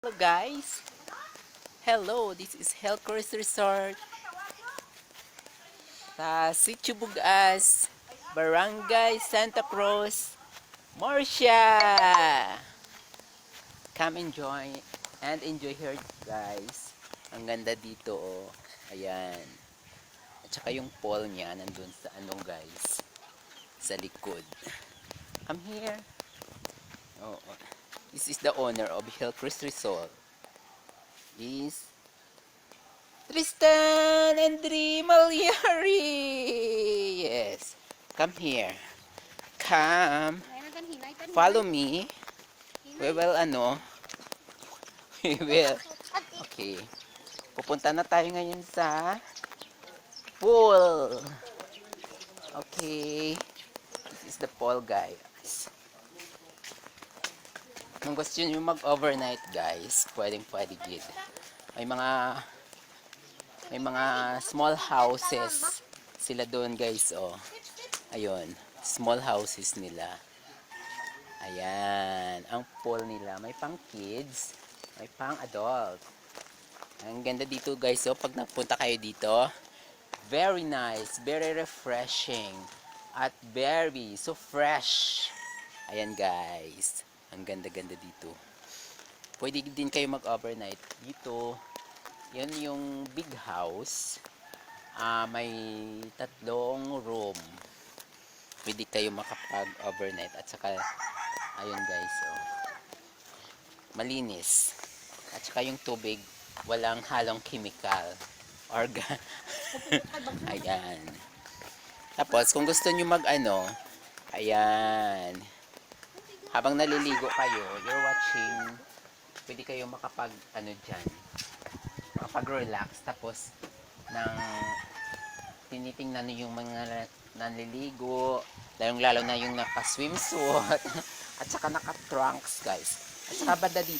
Hello guys! Hello, this is Hellcrest Resort sa Sitio Bugas, Barangay Santa Cruz, Murcia! Come enjoy here guys. Ang ganda dito oh. Ayan. At saka yung pool niya nandun sa guys. Sa likod. Come here. Oh, oh. This is the owner of Hellcrest Resort. Is Tristan and Dri Malyari. Yes. Come here. Come. Follow me. We will we will. Okay. Pupunta na tayo ngayon sa pool. Okay. This is the pool guys. Kung gusto nyo mag-overnight guys, pwede gid. May mga small houses sila doon guys oh. Ayun, small houses nila. Ayan, ang pool nila may pang kids, may pang adult. Ang ganda dito guys oh, pag napunta kayo dito, very nice, very refreshing at very so fresh. Ayan guys, ang ganda-ganda dito. Pwede din kayo mag-overnight dito. Yan yung big house. May 3 room. Pwede kayo makapag-overnight. At saka, ayun guys, oh. Malinis. At saka yung tubig, walang halong chemical. Ayan. Tapos, kung gusto nyo ayan. Habang naliligo kayo, you're watching, pwede kayo dyan. Makapag-relax. Tapos, tinitingnan nyo yung mga nanliligo, lalo na yung naka-swimsuit, at saka naka-trunks, guys. At saka banda dito,